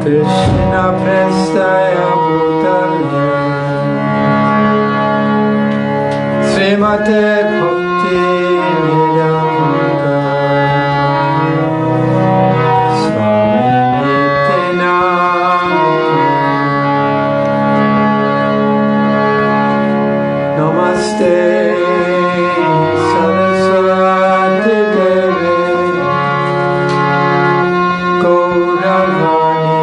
Krishna Prestaya Bhutale Srimate Bhakti Vedanta Swami Nityananda Namaste Saraswati Devi Gauravani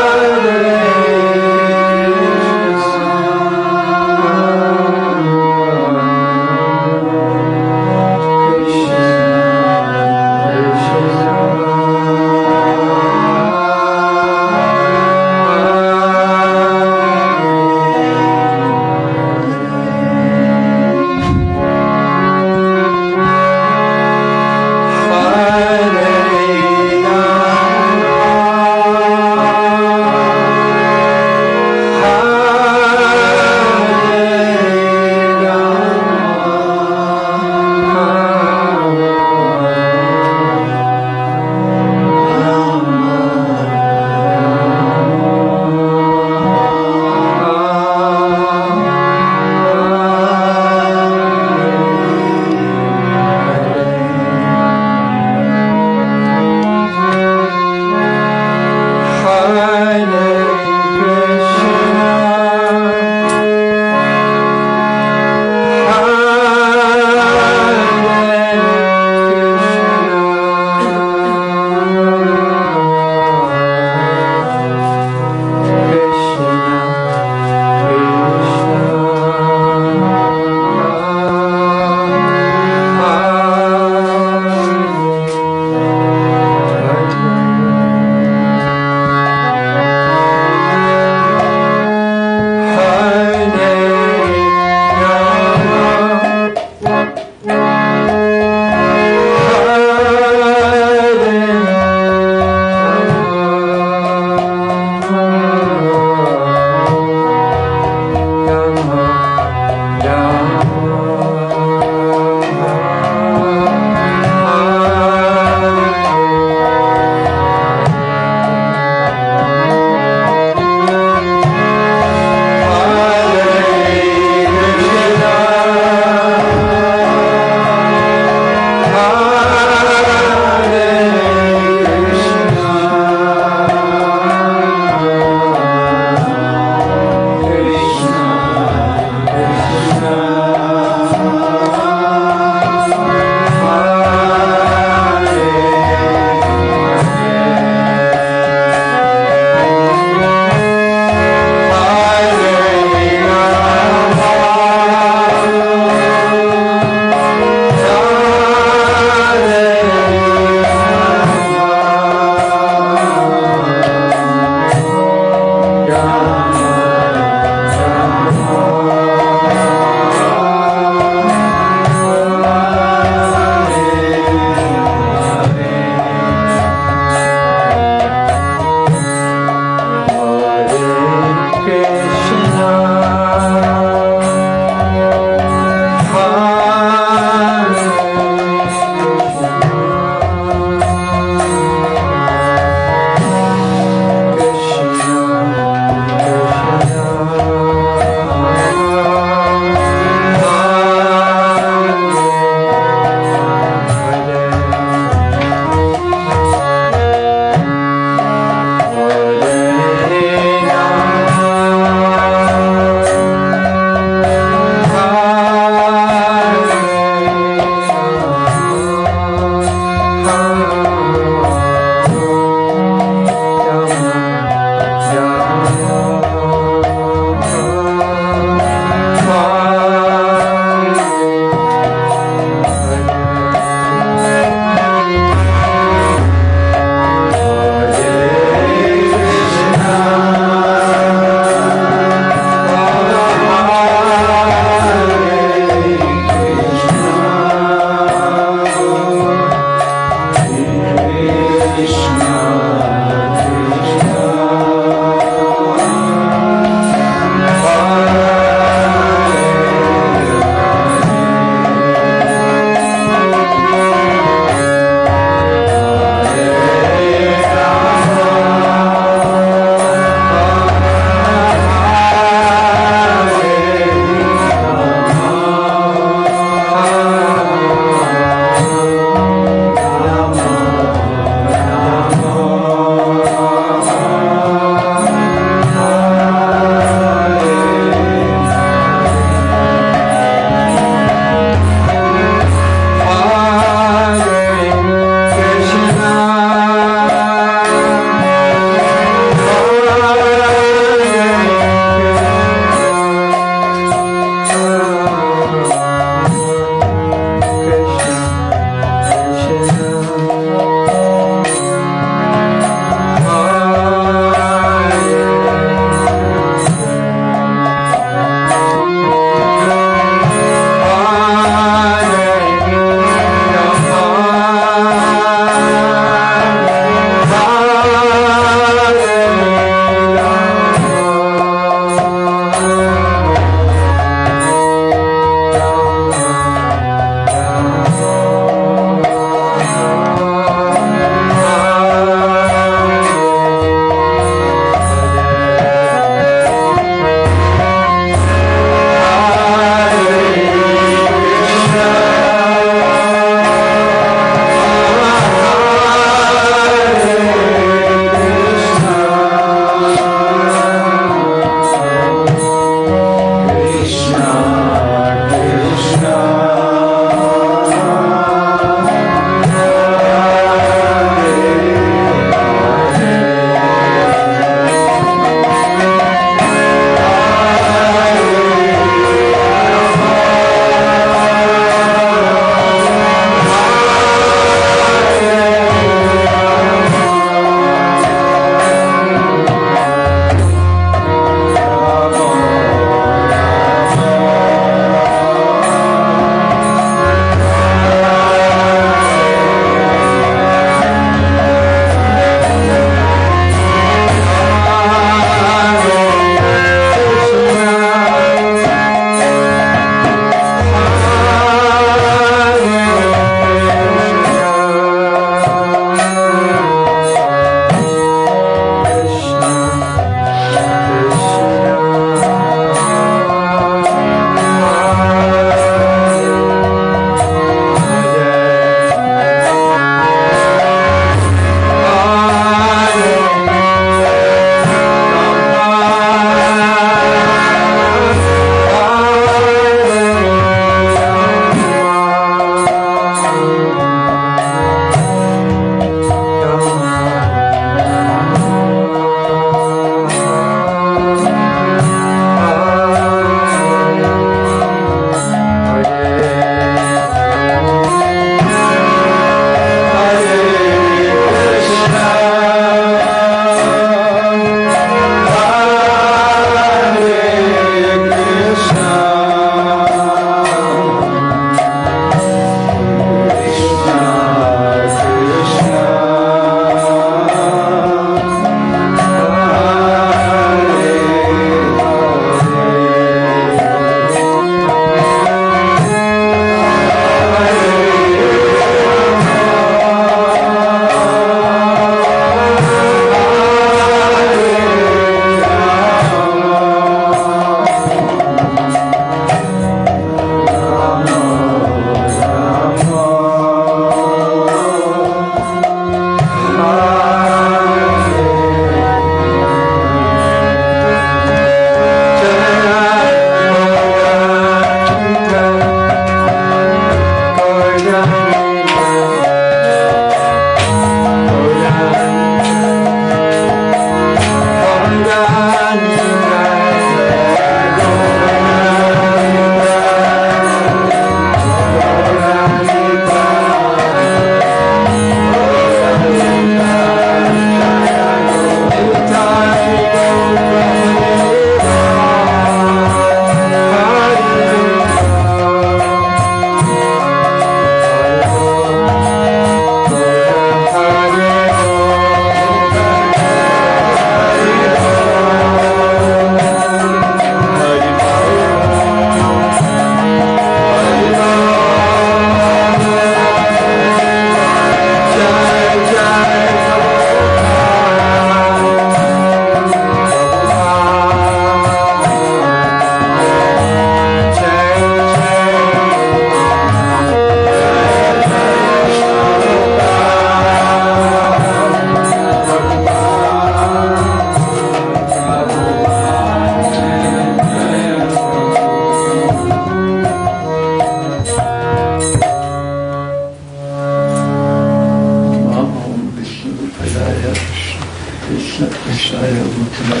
Krishna Prasaya Bhutale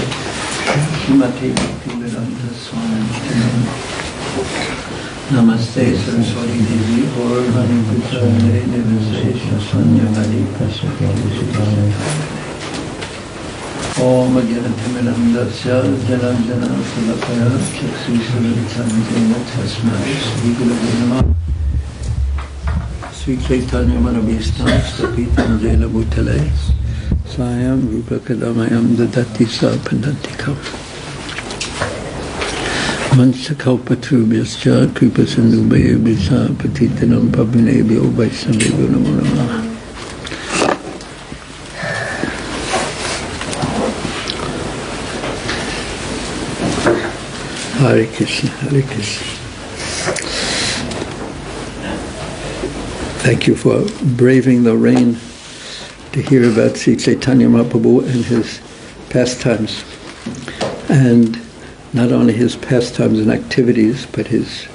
Srimati Bhaktivedanta Swami Namaste Saraswati Devi Gaurvani Pujare Nivasesha Sanyavadi Om Agyanatimirandasya Jananjana Salakaya Chakshu Savitanjena Tasmai Sri Gurave Namah Sri Caitanya Manabhistam Stapitanjena Bhutale Sayam Rupa Kadamayam Dadati Sarpandantikam Mansakalpatrubhyascha Kripa Sindhubhayabhisa Patitanam Pavinebhyo Vaisnavebhyo Namo Namaha. Hare Krishna, Hare Krishna. Thank you for braving the rain to hear about Sri Caitanya Mahaprabhu and his pastimes. And not only his pastimes and activities, but his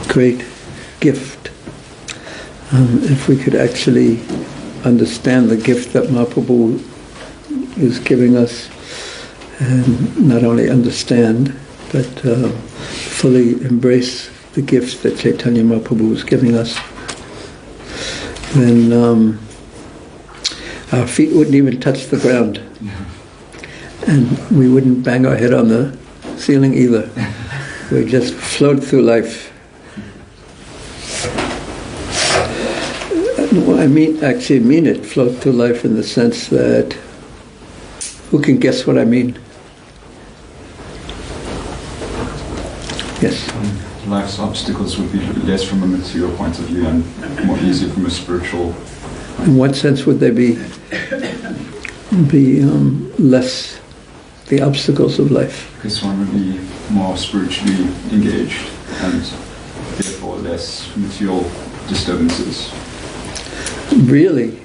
great gift. If we could actually understand the gift that Mahaprabhu is giving us, and not only understand, but fully embrace the gifts that Caitanya Mahaprabhu is giving us, then our feet wouldn't even touch the ground. And we wouldn't bang our head on the ceiling either. We'd just float through life. Well, I mean it, float through life in the sense that, who can guess what I mean? Yes? Life's obstacles would be less from a material point of view and more easier from a spiritual. In what sense would they be less? The obstacles of life. Because one would be more spiritually engaged and therefore less material disturbances. Really?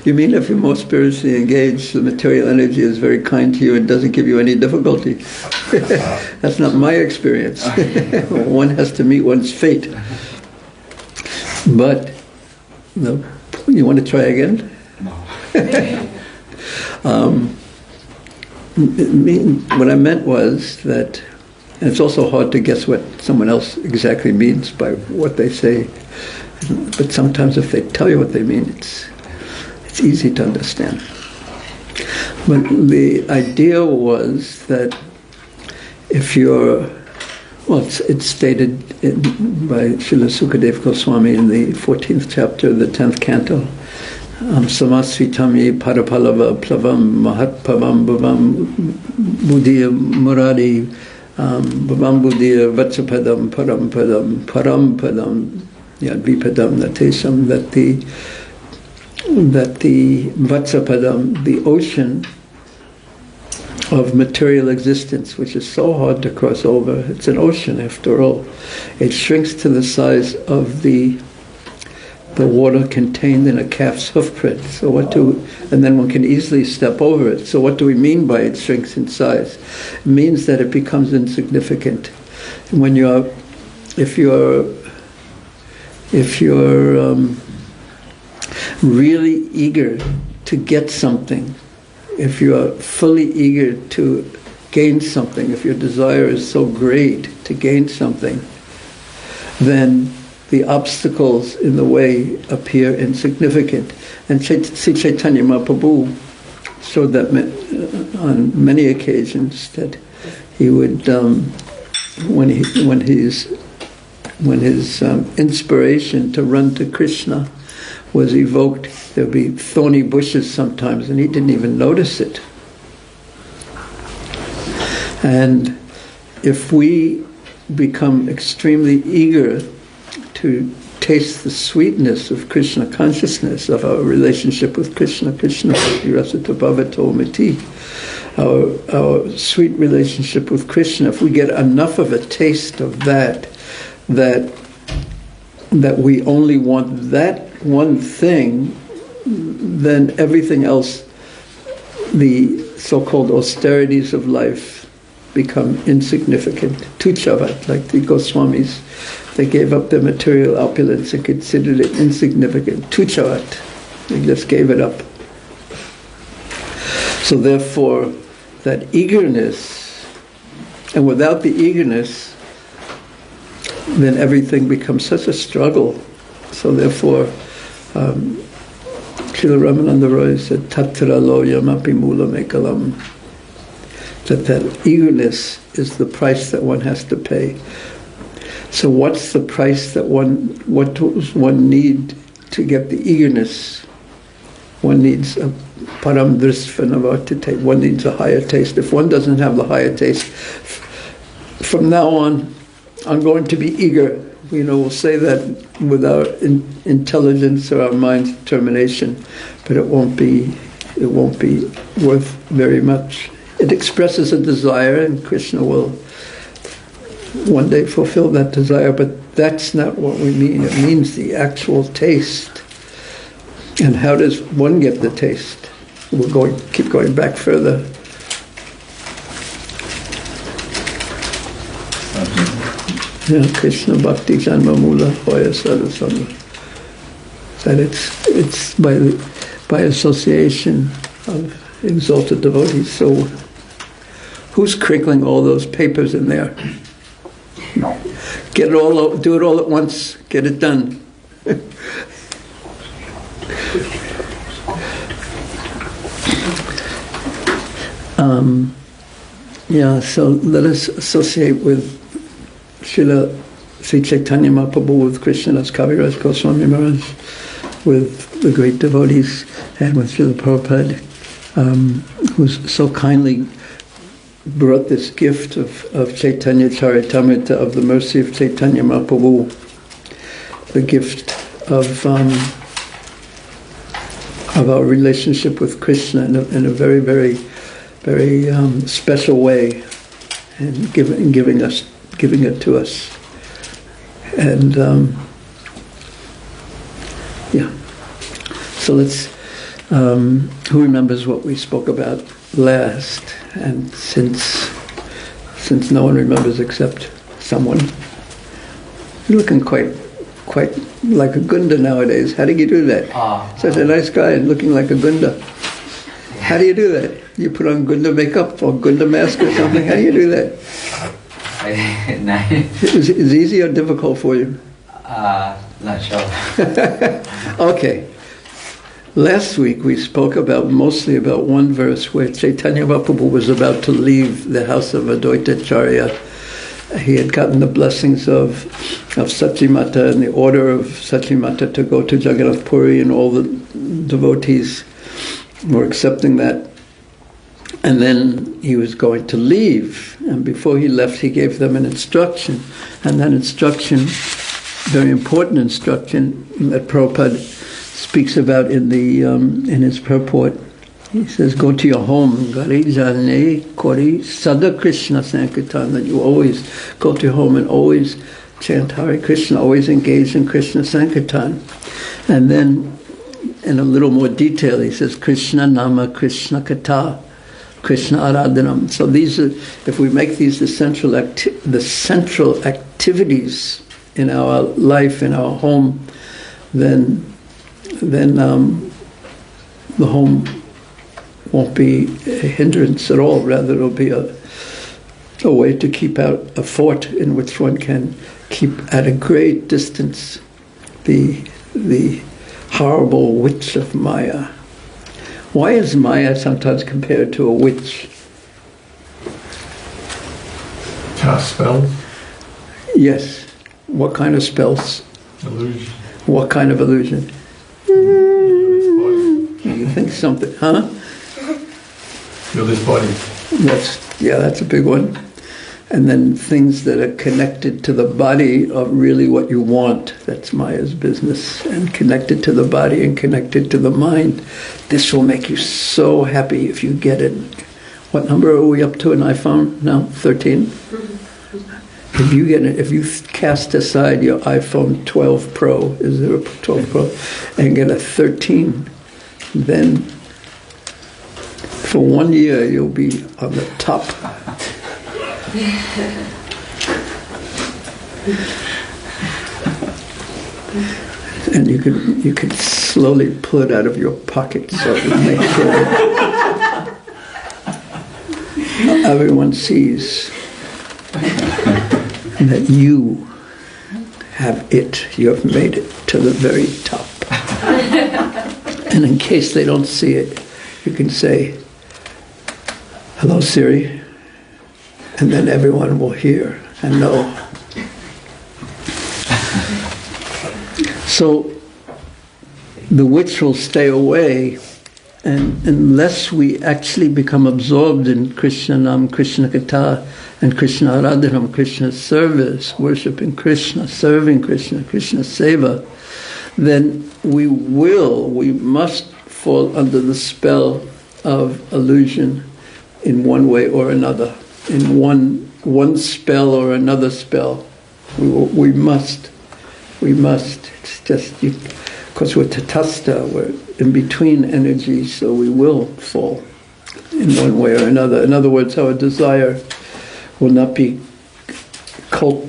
You mean if you're more spiritually engaged, the material energy is very kind to you and doesn't give you any difficulty? That's not my experience. One has to meet one's fate. But, you want to try again? No. What I meant was that, and it's also hard to guess what someone else exactly means by what they say, but sometimes if they tell you what they mean, it's easy to understand. But the idea was that if you're, it's stated by Srila Sukadeva Goswami in the 14th chapter of the 10th canto, Samasvitam ye parapalava plavam mahatpavam bhavam buddhiya murari bhavam buddhiya vatsapadam parampadam yadvipadam natesam, that the vatsapadam, the ocean of material existence, which is so hard to cross over, it's an ocean after all, it shrinks to the size of the water contained in a calf's hoofprint. And then one can easily step over it. So what do we mean by it shrinks in size? It means that it becomes insignificant. When if you're really eager to get something, if you are fully eager to gain something, if your desire is so great to gain something, then the obstacles in the way appear insignificant. And Sri Caitanya Mahaprabhu showed that on many occasions, that he would, when his inspiration to run to Krishna was evoked, there'd be thorny bushes sometimes, and he didn't even notice it. And if we become extremely eager to taste the sweetness of Krishna consciousness, of our relationship with Krishna, Krishna Rasata Bhavato Mati, our sweet relationship with Krishna, if we get enough of a taste of that we only want that one thing, then everything else, the so-called austerities of life, become insignificant. Tuchavat, like the Goswamis, they gave up their material opulence and considered it insignificant. Tuchavat, they just gave it up. So therefore, that eagerness, and without the eagerness, then everything becomes such a struggle. So therefore, Srila Ramananda Roy said, Tatra lo yamapi mula mekalam, that eagerness is the price that one has to pay. So what's the price that what does one need to get the eagerness? One needs a param drisvanavatate, one needs a higher taste. If one doesn't have the higher taste, from now on, I'm going to be eager. We'll say that with our intelligence or our mind's determination, but it won't be worth very much. It expresses a desire, and Krishna will one day fulfill that desire, but that's not what we mean. It means the actual taste. And how does one get the taste? We'll keep going back further. Krishna Bhakti Janma Mula Hoya Sadhusanga. That it's by association of exalted devotees. So who's crinkling all those papers in there? Get it all, do it all at once, get it done. So let us associate with Srila Sri Caitanya Mahaprabhu, with Krishnadas Kaviraj Goswami Maharaj, with the great devotees, and with Srila Prabhupada, who's so kindly brought this gift of Caitanya Caritamrta, of the mercy of Caitanya Mahaprabhu, the gift of our relationship with Krishna in a very, very, very special way, and giving it to us. And so let's. Who remembers what we spoke about last? And since no one remembers except someone, you're looking quite like a Gunda nowadays. How do you do that? Such a nice guy and looking like a Gunda. How do you do that? You put on Gunda makeup or Gunda mask or something? How do you do that? Is it easy or difficult for you? Not sure. Okay. Last week we spoke mostly about one verse where Caitanya Mahaprabhu was about to leave the house of Advaitacharya. He had gotten the blessings of Sachimata and the order of Sachimata to go to Jagannath Puri, and all the devotees were accepting that. And then he was going to leave, and before he left he gave them an instruction, and that instruction, very important instruction that Prabhupada speaks about in his purport. He says, go to your home, Gari Jane Kori Sada Krishna Sankirtan, that you always go to your home and always chant Hare Krishna, always engage in Krishna Sankirtan. And then in a little more detail he says, Krishna Nama Krishna Kata Krishna Aradhanam. So these are, if we make these the central activities in our life, in our home, then the home won't be a hindrance at all. Rather, it'll be a way to keep out a fort in which one can keep at a great distance the horrible witch of Maya. Why is Maya sometimes compared to a witch? Cast spells? Yes. What kind of spells? Illusion. What kind of illusion? You think something, huh? Feel this body. That's a big one. And then things that are connected to the body are really what you want. That's Maya's business. And connected to the body and connected to the mind. This will make you so happy if you get it. What number are we up to in iPhone now? 13? If you get it, if you cast aside your iPhone 12 Pro, is there a 12 Pro, and get a 13, then for 1 year you'll be on the top. And you could slowly pull it out of your pocket so it would make sure. everyone sees that you have it. You have made it to the very top. And in case they don't see it, you can say, "Hello, Siri," and then everyone will hear and know. So the witch will stay away, and unless we actually become absorbed in Krishna Nam, Krishna Katha, and Krishna Aradhanam, Krishna's service, worshiping Krishna, serving Krishna, Krishna Seva, then we must fall under the spell of illusion in one way or another, in one spell or another spell. We must. It's just, because we're tatastha, we're in between energies, so we will fall in one way or another. In other words, our desire will not be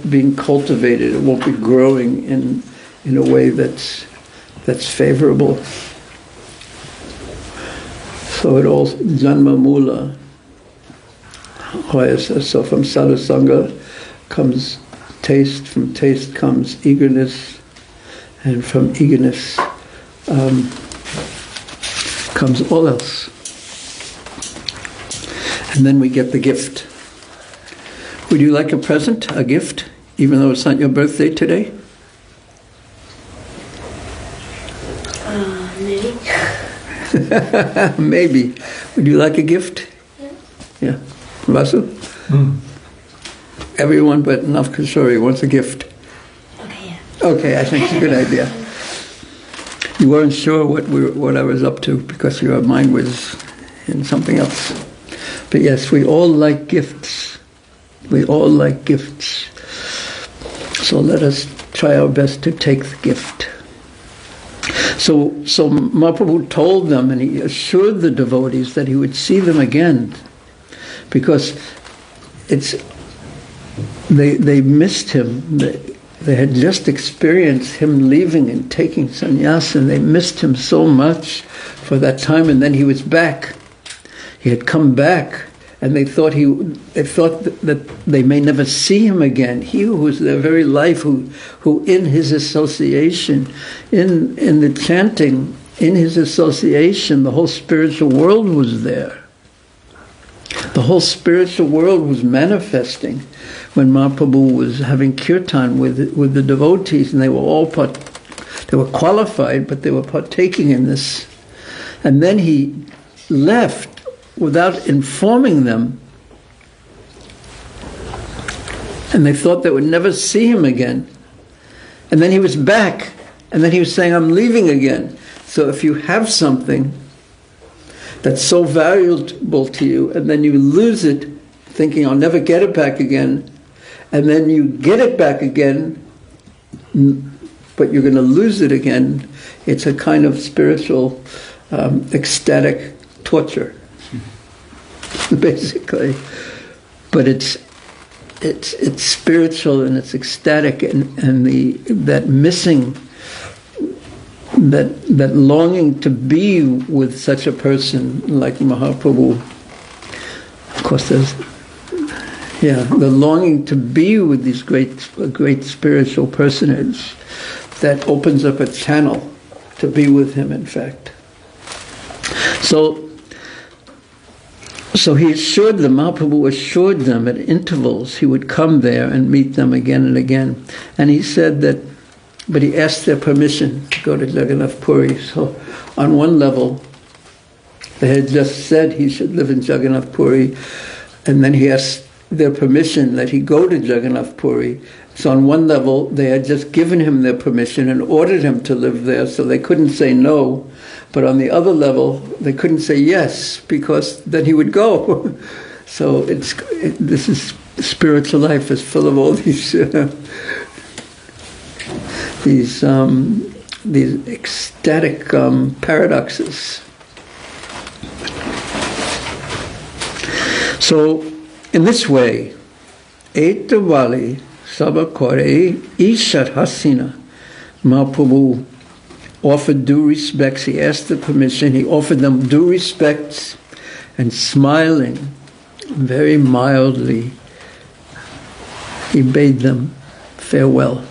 being cultivated. It won't be growing in a way that's favorable. So it all janma mula. So from sadhusanga comes taste, from taste comes eagerness, and from eagerness comes all else. And then we get the gift. Would you like a present, a gift, even though it's not your birthday today? Maybe. Maybe. Would you like a gift? Yeah. Vasu? Everyone but Navkishori wants a gift. Okay, yeah. Okay, I think it's a good idea. You weren't sure what I was up to because your mind was in something else. But yes, we all like gifts. We all like gifts. So let us try our best to take the gift. So Mahaprabhu told them, and he assured the devotees that he would see them again, because they missed him. They had just experienced him leaving and taking sannyas, and they missed him so much for that time. And then he was back. He had come back, and they thought that they may never see him again. He who was their very life, who in his association, in the chanting, in his association, the whole spiritual world was there. The whole spiritual world was manifesting when Mahaprabhu was having kirtan with the devotees, and they were all they were qualified, but they were partaking in this. And then he left without informing them, and they thought they would never see him again. And then he was back, and then he was saying, "I'm leaving again." So if you have something that's so valuable to you, and then you lose it, thinking, "I'll never get it back again," and then you get it back again, but you're going to lose it again, it's a kind of spiritual, ecstatic torture, basically. But it's spiritual and it's ecstatic, and that missing, that longing to be with such a person like Mahaprabhu. Of course, there's the longing to be with these great spiritual personage that opens up a channel to be with him. In fact, so he assured them, Mahaprabhu assured them at intervals he would come there and meet them again and again. And he said that, but he asked their permission to go to Jagannath Puri. So on one level, they had just said he should live in Jagannath Puri, and then he asked their permission that he go to Jagannath Puri. So on one level, they had just given him their permission and ordered him to live there, so they couldn't say no. But on the other level, they couldn't say yes, because then he would go. So this is spiritual life is full of all these ecstatic paradoxes. So in this way, Etavali Sabakore Ishar Hasina, Mahaprabhu offered due respects. He asked the permission. He offered them due respects, and smiling very mildly, he bade them farewell.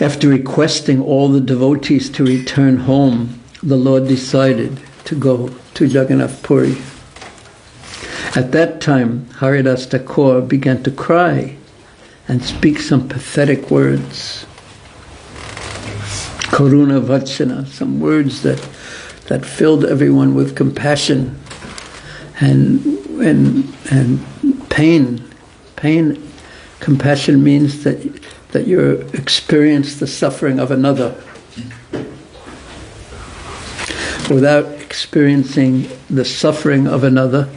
After requesting all the devotees to return home, the Lord decided to go to Jagannath Puri. At that time, Haridas Thakur began to cry and speak some pathetic words. Karuna Vachana, some words that filled everyone with compassion and pain. Compassion means that you experience the suffering of another. Without experiencing the suffering of another,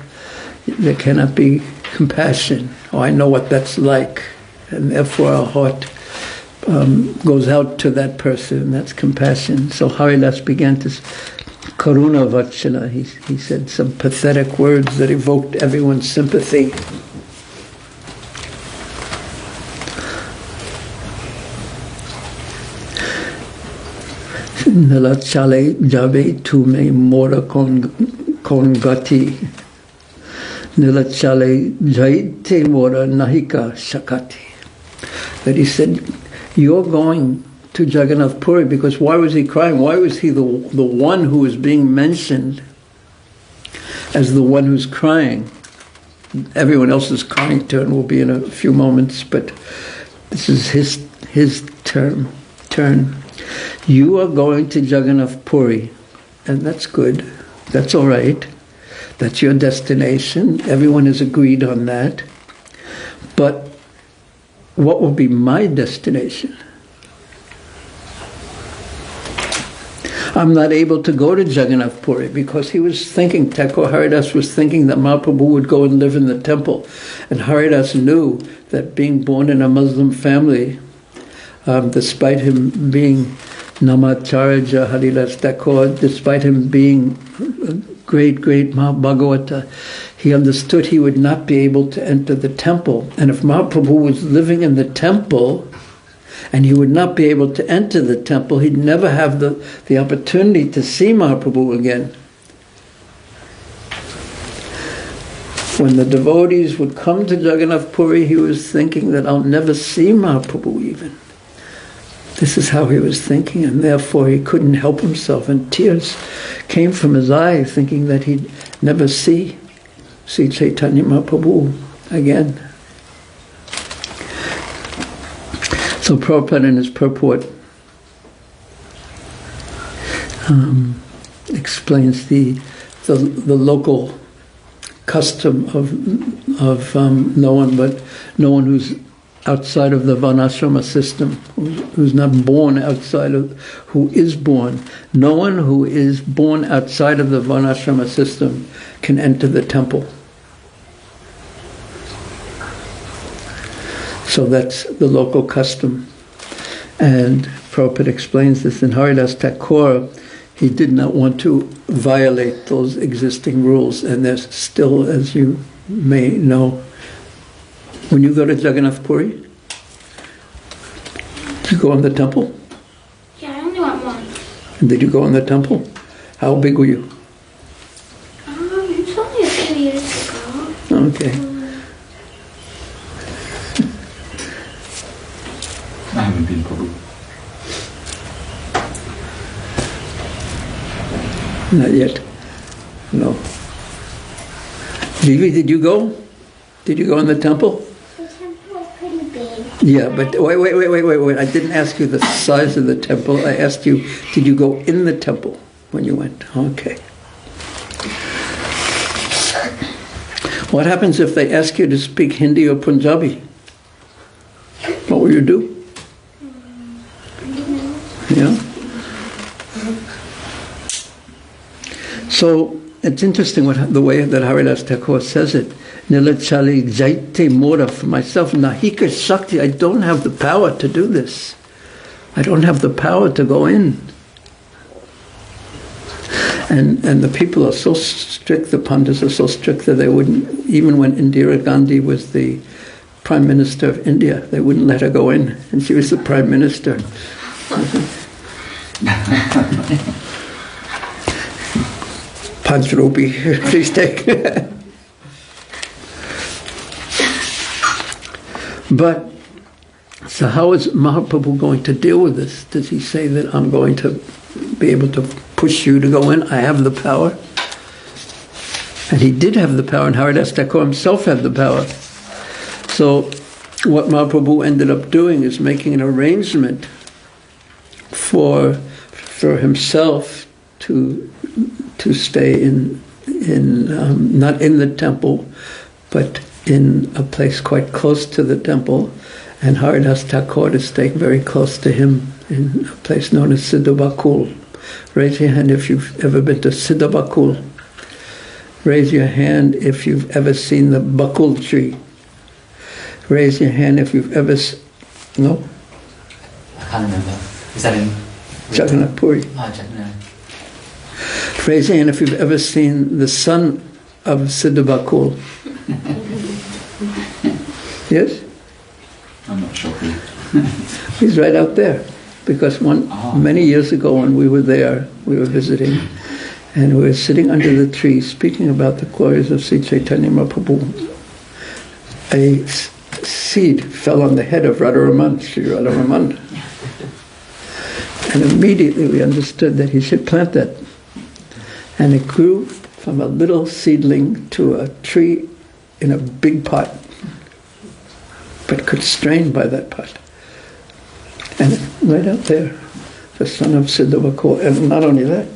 there cannot be compassion. Oh, I know what that's like, and therefore our heart goes out to that person. That's compassion. So Haridas began to Karuna Vachana. He said some pathetic words that evoked everyone's sympathy. Nala chale jabe tu me mora kon gati. Nila chale jaite mora nahika shakati. That he said, you're going to Jagannath Puri, because why was he crying? Why was he the one who was being mentioned as the one who's crying? Everyone else's crying turn will be in a few moments, but this is his turn. You are going to Jagannath Puri, and that's good. That's all right. That's your destination. Everyone has agreed on that. But what will be my destination? I'm not able to go to Jagannath Puri because he was thinking, Thakur Haridas was thinking that Mahaprabhu would go and live in the temple. And Haridas knew that being born in a Muslim family, despite him being Namacharya Haridas Thakur, despite him being great Bhagavata, he understood he would not be able to enter the temple. And if Mahaprabhu was living in the temple, and he would not be able to enter the temple, he'd never have the opportunity to see Mahaprabhu again. When the devotees would come to Jagannath Puri, he was thinking that I'll never see Mahaprabhu even. This is how he was thinking, and therefore he couldn't help himself, and tears came from his eyes, thinking that he'd never see Chaitanya Mahaprabhu again. So Prabhupada in his purport explains the local custom of no one who's outside of the Varnashrama system, who's not born outside of, who is born. No one who is born outside of the Varnashrama system can enter the temple. So that's the local custom. And Prabhupada explains this in Haridas Thakur. He did not want to violate those existing rules. And there's still, as you may know, when you go to Jagannath Puri, did you go in the temple? Yeah, I only went once. And did you go in the temple? How big were you? It's only a few years ago. Okay. I haven't been probably. Not yet. No. Vivi, did you go? Did you go in the temple? The temple was pretty big. Yeah, but wait. I didn't ask you the size of the temple. I asked you, did you go in the temple when you went? Okay. What happens if they ask you to speak Hindi or Punjabi? What will you do? Yeah. So it's interesting the way that Haridas Thakur says it. Nilachali jaite mora, for myself, nahika shakti, I don't have the power to do this. I don't have the power to go in. And the people are so strict, the Pandits are so strict that they wouldn't, even when Indira Gandhi was the Prime Minister of India, they wouldn't let her go in, and she was the Prime Minister. Punch rupee, please take. But, so how is Mahaprabhu going to deal with this? Does he say that I'm going to be able to push you to go in? I have the power. And he did have the power, and Haridas Thakur himself had the power. So what Mahaprabhu ended up doing is making an arrangement for himself to stay in not in the temple, but in a place quite close to the temple, and Haridas Thakur to stay very close to him in a place known as Siddhabakul. Raise your hand if you've ever been to Siddhabakul. Raise your hand if you've ever seen the bakul tree. Raise your hand if you've ever... No? I can't remember. Is that in... Jagannath Puri. Oh, Jagannath. Raise your hand if you've ever seen the son of Siddhabakul. Yes? I'm not sure. He's right out there. Because many years ago when we were there, we were visiting, and we were sitting under the tree speaking about the glories of Sri Caitanya Mahaprabhu. A seed fell on the head of Radharaman, Sri Radharaman. And immediately we understood that he should plant that. And it grew from a little seedling to a tree in a big pot, but constrained by that pot. And right out there, the son of Siddhavakul. And not only that,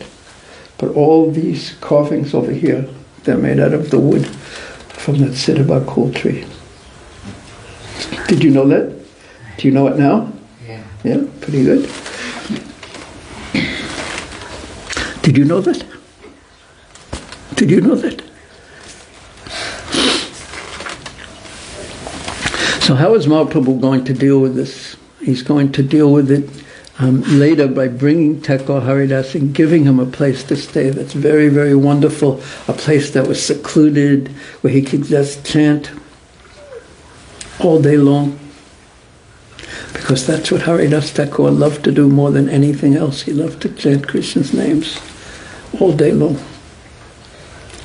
but all these carvings over here, they're made out of the wood from that Siddhavakul tree. Did you know that? Do you know it now? Yeah. Yeah, pretty good. Did you know that? Did you know that? So how is Mahaprabhu going to deal with this? He's going to deal with it later by bringing Thakur Haridas and giving him a place to stay that's very, very wonderful, a place that was secluded, where he could just chant all day long. Because that's what Haridas Thakur loved to do more than anything else. He loved to chant Krishna's names all day long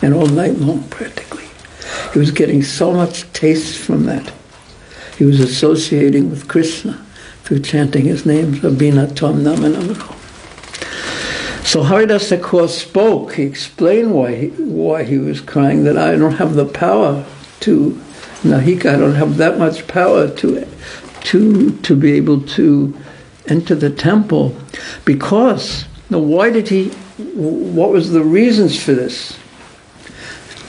and all night long practically. He was getting so much taste from that. He was associating with Krishna through chanting his names, Abhina Tom Namanamako. So Haridas Thakur spoke. He explained why he was crying, that I don't have the power to, Nahika, I don't have that much power to be able to enter the temple. Because, now what was the reasons for this?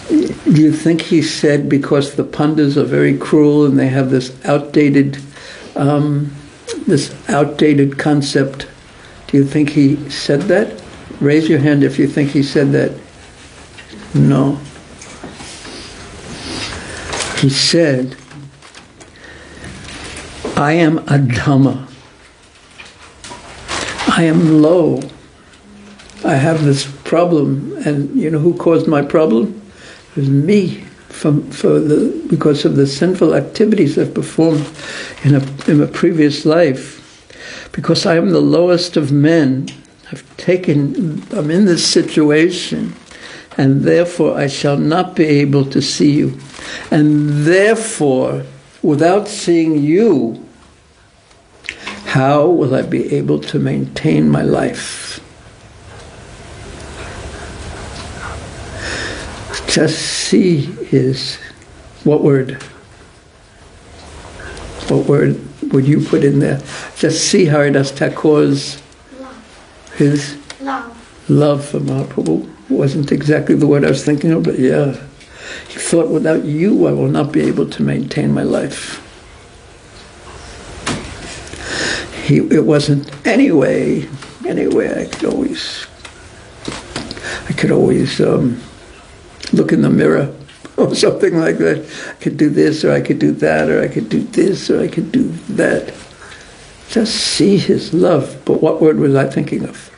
Do you think he said because the Pandas are very cruel and they have this outdated concept? Do you think he said that? Raise your hand if you think he said that. No. He said, I am Adhama. I am low. I have this problem. And you know who caused my problem? It was me, because of the sinful activities I've performed in a previous life. Because I am the lowest of men, I'm in this situation, and therefore I shall not be able to see you. And therefore, without seeing you, how will I be able to maintain my life? Just see his, what word would you put in there? Just see Haridas Thakur's, his love for Mahaprabhu. Wasn't exactly the word I was thinking of, but yeah. He thought, without you, I will not be able to maintain my life. It wasn't, anyway, I could always look in the mirror or something like that. I could do this, or I could do that, or I could do this, or I could do that. Just see his love. But what word was I thinking of?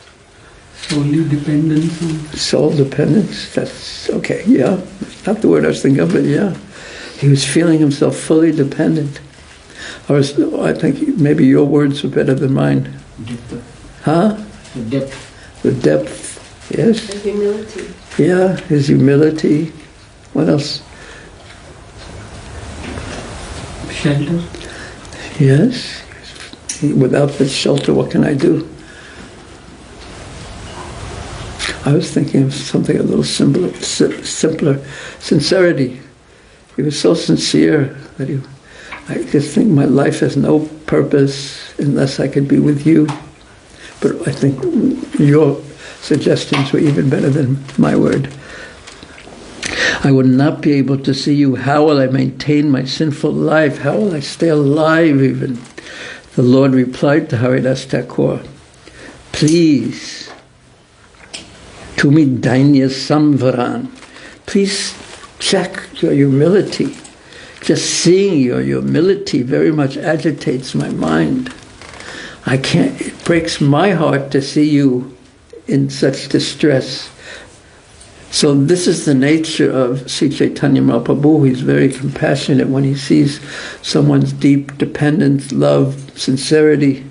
Solely dependence on... Soul dependence. That's okay, yeah. Not the word I was thinking of, but yeah. He was feeling himself fully dependent. I think maybe your words were better than mine. Depth. Huh? The depth. The depth Yes. And humility. Yeah, his humility. What else? Shelter. Yes. Without the shelter, what can I do? I was thinking of something a little simpler. Sincerity. He was so sincere that I just think my life has no purpose unless I could be with you. But I think your suggestions were even better than my word. I would not be able to see you. How will I maintain my sinful life? How will I stay alive even? The Lord replied to Haridas Thakur, please, Tumi Dainya Samvaran, please check your humility. Just seeing your humility very much agitates my mind. It breaks my heart to see you in such distress. So this is the nature of Sri Caitanya Mahaprabhu. He's very compassionate when he sees someone's deep dependence, love, sincerity.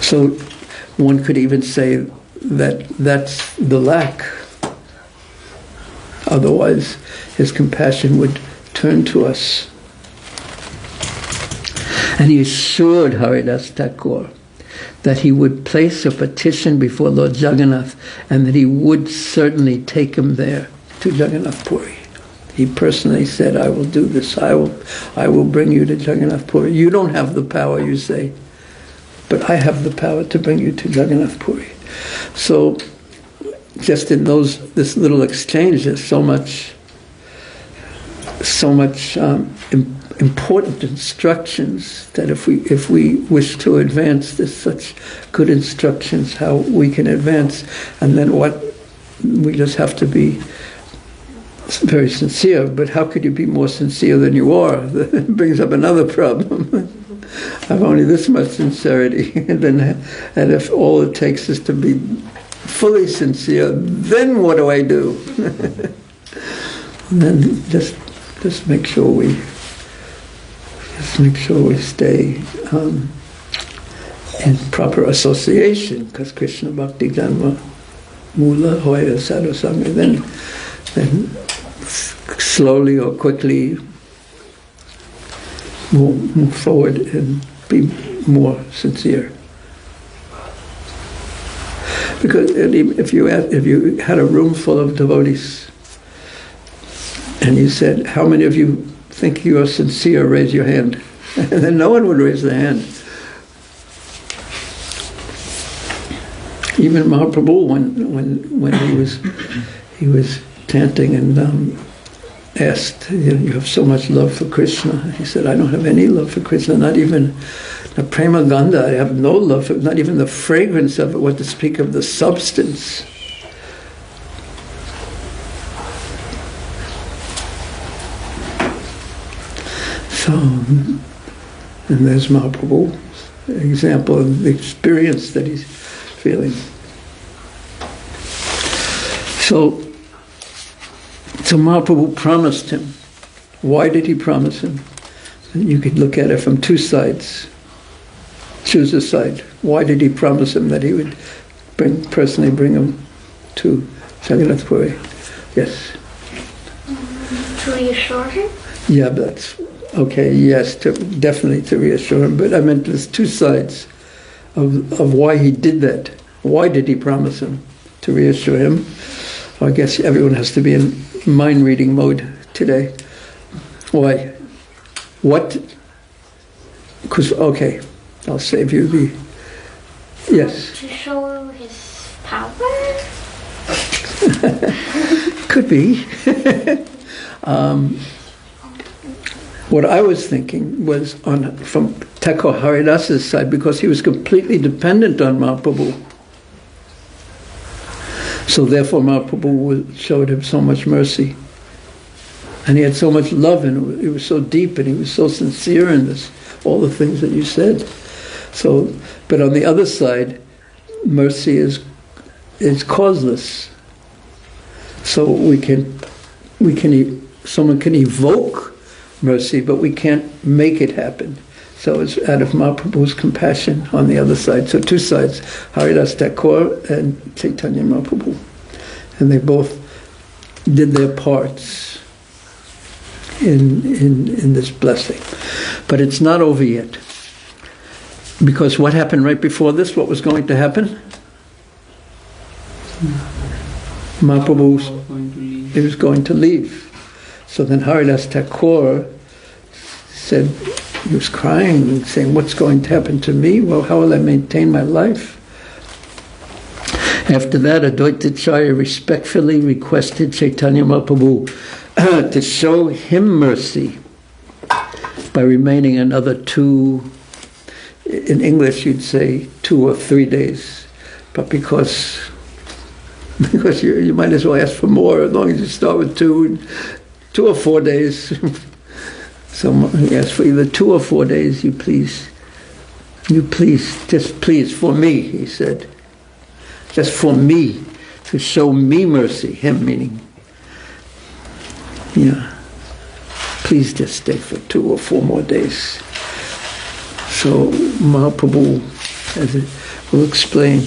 So one could even say that that's the lack. Otherwise, his compassion would turn to us. And he assured Haridas Thakur that he would place a petition before Lord Jagannath and that he would certainly take him there to Jagannath Puri. He personally said, I will do this. I will bring you to Jagannath Puri. You don't have the power, you say, but I have the power to bring you to Jagannath Puri. So just in this little exchange, there's so much important instructions that if we wish to advance, there's such good instructions how we can advance. And then we just have to be very sincere. But how could you be more sincere than you are? That brings up another problem. I've only this much sincerity, and if all it takes is to be fully sincere, then what do I do? And then just make sure we stay in proper association, because Krishna Bhakti Janma Mula Hoya Sadhu Sangha, then slowly or quickly we'll move forward and be more sincere. Because if you had a room full of devotees and you said, how many of you think you are sincere, raise your hand. And then no one would raise their hand. Even Mahaprabhu, when he was chanting and asked, you have so much love for Krishna. He said, I don't have any love for Krishna, not even the prema gandha. I have no love for it, not even the fragrance of it, what to speak of the substance. So, and there's Mahaprabhu, an example of the experience that he's feeling. So Mahaprabhu promised him. Why did he promise him? You could look at it from two sides. Choose a side. Why did he promise him that he would personally bring him to Jagannath Puri? Yes. To reassure him? Yeah, that's okay. Yes, definitely to reassure him. But I meant there's two sides of why he did that. Why did he promise him? To reassure him. I guess everyone has to be in mind-reading mode today. Why? What? Because, okay, I'll save you the... Yes? To show his power? Could be. What I was thinking was from Thakur Haridas's side, because he was completely dependent on Mahaprabhu. So therefore Mahaprabhu showed him so much mercy. And he had so much love, and it was so deep, and he was so sincere in this, all the things that you said. So, but on the other side, mercy is causeless. So someone can evoke mercy, but we can't make it happen. So it's out of Mahaprabhu's compassion on the other side. So two sides, Haridas Thakur and Caitanya Mahaprabhu. And they both did their parts in this blessing. But it's not over yet. Because what happened right before this? What was going to happen? Mahaprabhu, he was going to leave. So then Haridas Thakur said, he was crying and saying, what's going to happen to me? Well, how will I maintain my life? After that, Advaitacharya respectfully requested Caitanya Mahaprabhu to show him mercy by remaining another 2, in English you'd say 2 or 3 days, but because you might as well ask for more as long as you start with 2 or 4 days. So he asked for either 2 or 4 days, you please, just please, for me, he said. Just for me, to show me mercy, him meaning, please just stay for 2 or 4 more days. So Mahaprabhu, as it will explain,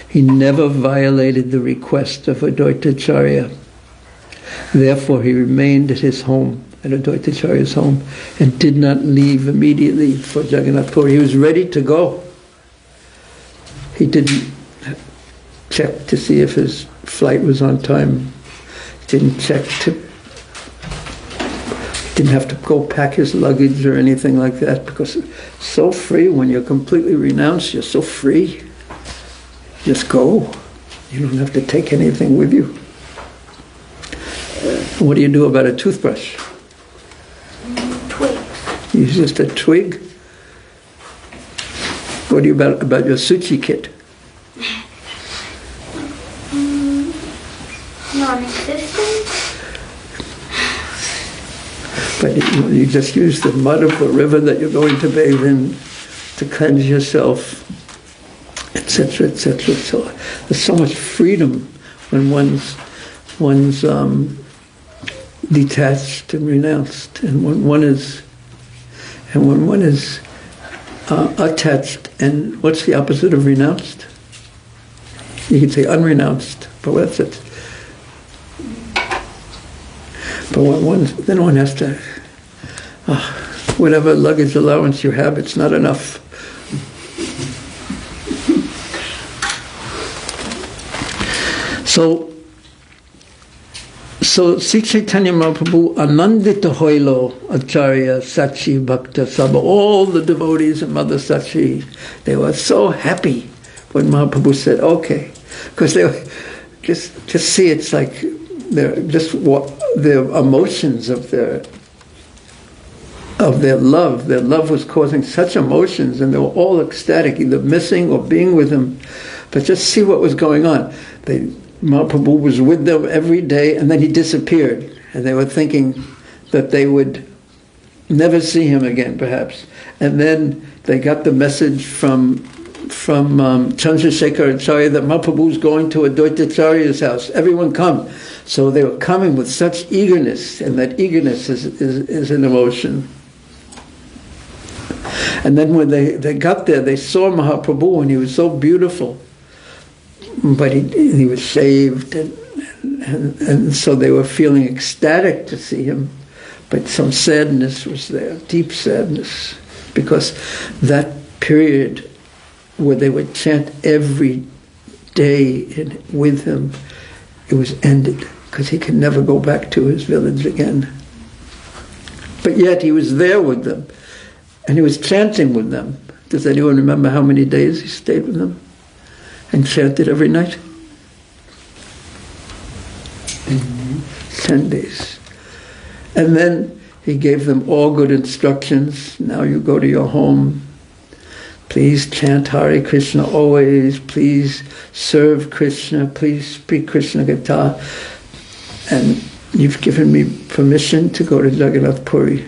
he never violated the request of Advaitacharya. Therefore he remained at his home, at Advaitacharya's home, and did not leave immediately for Jagannath Puri. He was ready to go. He didn't check to see if his flight was on time. Didn't have to go pack his luggage or anything like that, because so free, when you're completely renounced, you're so free. Just go. You don't have to take anything with you. What do you do about a toothbrush? Twigs. Use just a twig? What do you about your suchi kit? Non-existent. But you just use the mud of the river that you're going to bathe in to cleanse yourself, etc., etc. So there's so much freedom when one's detached and renounced, and when one is attached. And what's the opposite of renounced? You could say unrenounced, but that's it. But then one has to, whatever luggage allowance you have, it's not enough. So Sri Chaitanya Mahaprabhu, Anandita Hoilo, Acharya, Sachi, Bhakta, Sabha, all the devotees and Mother Sachi, they were so happy when Mahaprabhu said, okay, because they were, just see, it's like their emotions of their love. Their love was causing such emotions, and they were all ecstatic, either missing or being with him. But just see what was going on. Mahaprabhu was with them every day, and then he disappeared. And they were thinking that they would never see him again, perhaps. And then they got the message from Chandrasekhar Acharya that Mahaprabhu was going to Advaitacharya's house. Everyone come. So they were coming with such eagerness, and that eagerness is an emotion. And then when they got there, they saw Mahaprabhu, and he was so beautiful. But he was shaved, and so they were feeling ecstatic to see him. But some sadness was there, deep sadness, because that period where they would chant every day with him, it was ended, because he could never go back to his village again. But yet he was there with them, and he was chanting with them. Does anyone remember how many days he stayed with them and chanted every night? 10 days. And then he gave them all good instructions. Now you go to your home. Please chant Hare Krishna always. Please serve Krishna. Please speak Krishna Gita. And you've given me permission to go to Jagannath Puri.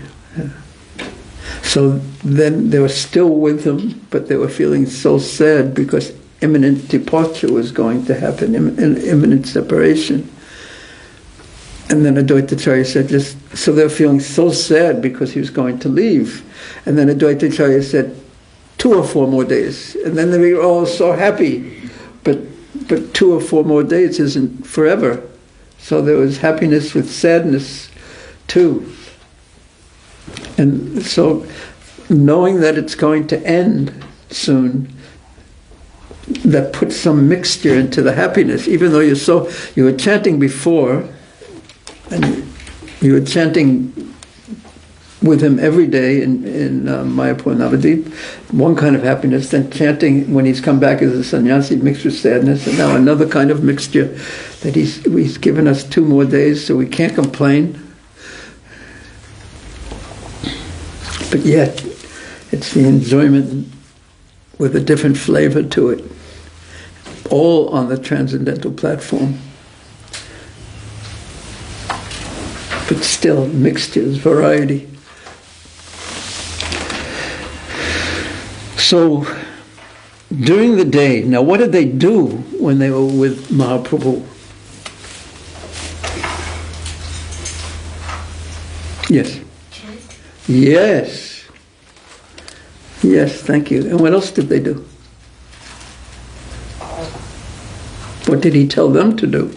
So then they were still with him, but they were feeling so sad because imminent departure was going to happen, imminent separation. And then Advaita Acharya said, so they were feeling so sad because he was going to leave. And then Advaita Acharya said, 2 or 4 more days. And then they were all so happy. But 2 or 4 more days isn't forever. So there was happiness with sadness too. And so knowing that it's going to end soon, that puts some mixture into the happiness. Even though you were chanting before, and you were chanting with him every day in Mayapur Navadip, one kind of happiness, then chanting when he's come back as a sannyasi mixed with sadness, and now another kind of mixture that he's given us 2 more days, so we can't complain. But yet, it's the enjoyment with a different flavor to it, all on the transcendental platform. But still, mixtures, variety. So, during the day, now what did they do when they were with Mahaprabhu? Yes. Yes. Yes, thank you. And what else did they do? What did he tell them to do?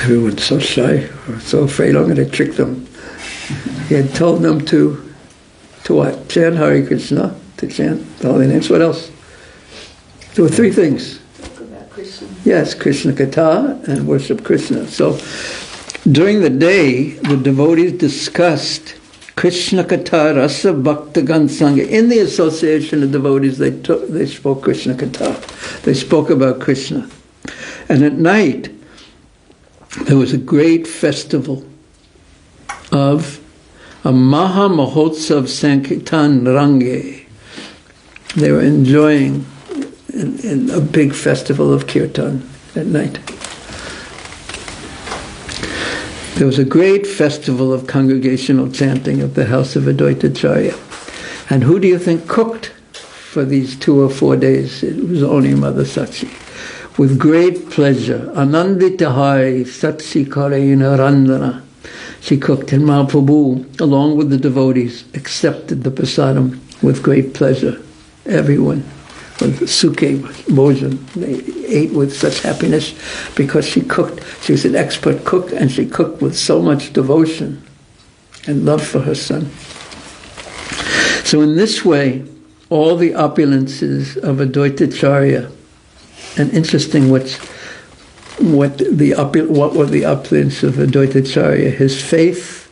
Everyone's so shy, or so afraid I'm going to trick them. He had told them to what? Chant Hare Krishna, to chant the holy names. What else? There were 3 things. Talk about Krishna. Yes, Krishna Katha and worship Krishna. So during the day, the devotees discussed Krishna Katha Rasa Bhaktagan Sangha. In the association of devotees, they spoke Krishna Katha. They spoke about Krishna. And at night, there was a great festival of a Maha Mahotsav Sankirtan Range. They were enjoying in a big festival of kirtan at night. There was a great festival of congregational chanting at the house of Advaita Acharya. And who do you think cooked for these 2 or 4 days? It was only Mother Sakshi. With great pleasure, Anandita Hai Satsi Karena Randana. She cooked, and Mahaprabhu, along with the devotees, accepted the prasadam with great pleasure. Everyone, with Suke Bhojan, they ate with such happiness because she cooked. She was an expert cook, and she cooked with so much devotion and love for her son. So in this way, all the opulences of Advaita Acharya, and interesting what were the opulences of Advaita Acharya? His faith,